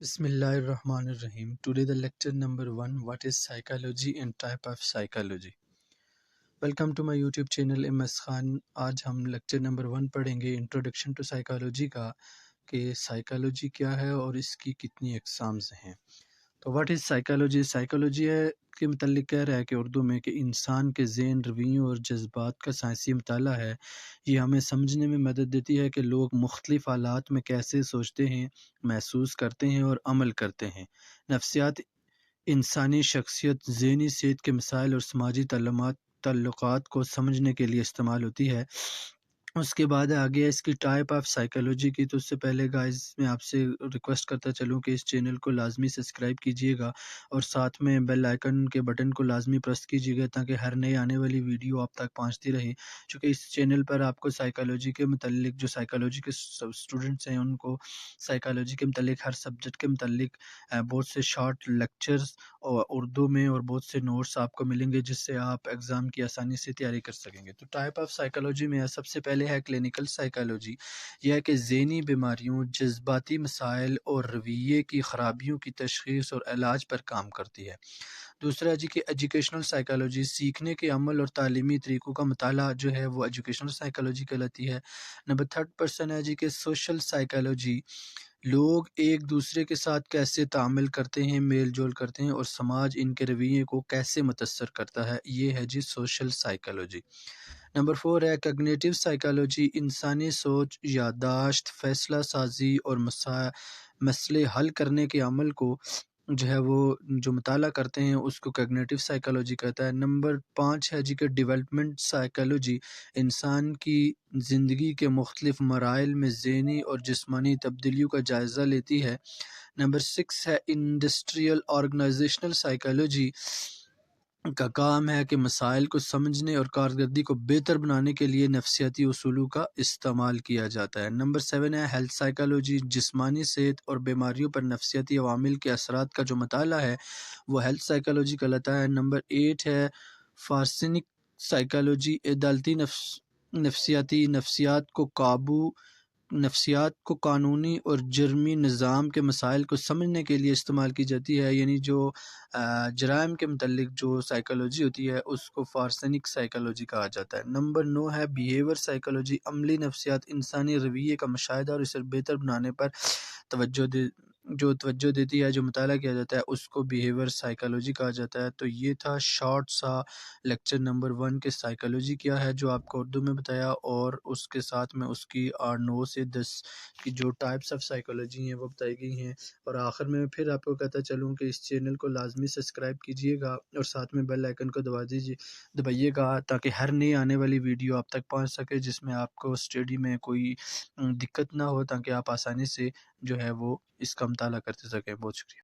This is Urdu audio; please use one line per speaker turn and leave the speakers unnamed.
Bismillahirrahmanirrahim. Today the lecture number 1, what is psychology and type of psychology. Welcome to my YouTube channel MS Khan. آج ہم لیکچر نمبر 1 پڑھیں گے انٹروڈکشن ٹو سائیکالوجی کا کہ سائیکالوجی کیا ہے اور اس کی کتنی اقسامز ہیں. تو واٹ از سائیکالوجی؟ سائیکالوجی کے متعلق کہہ رہا ہے کہ اردو میں کہ انسان کے ذہن، رویوں اور جذبات کا سائنسی مطالعہ ہے. یہ ہمیں سمجھنے میں مدد دیتی ہے کہ لوگ مختلف حالات میں کیسے سوچتے ہیں، محسوس کرتے ہیں اور عمل کرتے ہیں. نفسیات انسانی شخصیت، ذہنی صحت کے مسائل اور سماجی تعلقات کو سمجھنے کے لیے استعمال ہوتی ہے. اس کے بعد آگے اس کی ٹائپ آف سائیکالوجی کی. تو اس سے پہلے گائز میں آپ سے ریکویسٹ کرتا چلوں کہ اس چینل کو لازمی سبسکرائب کیجئے گا اور ساتھ میں بیل آئیکن کے بٹن کو لازمی پریس کیجئے گا تاکہ ہر نئے آنے والی ویڈیو آپ تک پہنچتی رہے. چونکہ اس چینل پر آپ کو سائیکالوجی کے متعلق، جو سائیکالوجی کے اسٹوڈنٹس ہیں ان کو سائیکالوجی کے متعلق، ہر سبجیکٹ کے متعلق بہت سے شارٹ لیکچرز اور اردو میں اور بہت سے نوٹس آپ کو ملیں گے جس سے آپ ایگزام کی آسانی سے تیاری کر سکیں گے. تو ٹائپ آف سائیکالوجی میں سب سے پہلے ہے کلینکل سائیکالوجی. یہ ہے کہ ذہنی بیماریوں، جذباتی مسائل اور رویے کی خرابیوں کی تشخیص اور علاج پر کام کرتی ہے. دوسرا ہے جی کہ ایجوکیشنل سائیکالوجی، سیکھنے کے عمل اور تعلیمی طریقوں کا مطالعہ جو ہے وہ ایجوکیشنل سائیکالوجی کہلاتی ہے. نمبر 3 ہے جی کہ سوشل سائیکالوجی، لوگ ایک دوسرے کے ساتھ کیسے تعامل کرتے ہیں، میل جول کرتے ہیں اور سماج ان کے رویے کو کیسے متاثر کرتا ہے. یہ ہے جی سوشل سائیکالوجی. نمبر 4 ہے کگنیٹو سائیکالوجی، انسانی سوچ، یادداشت، فیصلہ سازی اور مسئلے حل کرنے کے عمل کو جو ہے وہ جو مطالعہ کرتے ہیں اس کو کگنیٹو سائیکالوجی کہتا ہے. نمبر 5 ہے جی کہ ڈیولپمنٹ سائیکالوجی، انسان کی زندگی کے مختلف مراحل میں ذہنی اور جسمانی تبدیلیوں کا جائزہ لیتی ہے. نمبر 6 ہے انڈسٹریل آرگنائزیشنل سائیکالوجی کا کام ہے کہ مسائل کو سمجھنے اور کارکردگی کو بہتر بنانے کے لیے نفسیاتی اصولوں کا استعمال کیا جاتا ہے. نمبر 7 ہے ہیلتھ سائیکالوجی، جسمانی صحت اور بیماریوں پر نفسیاتی عوامل کے اثرات کا جو مطالعہ ہے وہ ہیلتھ سائیکالوجی کہلاتا ہے. نمبر 8 ہے فارسینک سائیکالوجی، عدالتی نفسیات کو قانونی اور جرمی نظام کے مسائل کو سمجھنے کے لیے استعمال کی جاتی ہے. یعنی جو جرائم کے متعلق جو سائیکالوجی ہوتی ہے اس کو فارسینک سائیکالوجی کہا جاتا ہے. نمبر 9 ہے بیہیویئر سائیکالوجی، عملی نفسیات، انسانی رویے کا مشاہدہ اور اسے بہتر بنانے پر توجہ دیتی ہے. جو مطالعہ کیا جاتا ہے اس کو بیہیویئر سائیکالوجی کہا جاتا ہے. تو یہ تھا شارٹ سا لیکچر نمبر 1 کے سائیکالوجی کیا ہے جو آپ کو اردو میں بتایا، اور اس کے ساتھ میں اس کی 9 سے 10 کی جو ٹائپس آف سائیکالوجی ہیں وہ بتائی گئی ہیں. اور آخر میں پھر آپ کو کہتا چلوں کہ اس چینل کو لازمی سبسکرائب کیجئے گا اور ساتھ میں بیل آئیکن کو دبائیے گا تاکہ ہر نئی آنے والی ویڈیو آپ تک پہنچ سکے جس میں آپ کو اسٹڈی میں کوئی دقت نہ ہو، تاکہ آپ آسانی سے جو ہے وہ اس کا مطالعہ کرتے سکیں. بہت شکریہ.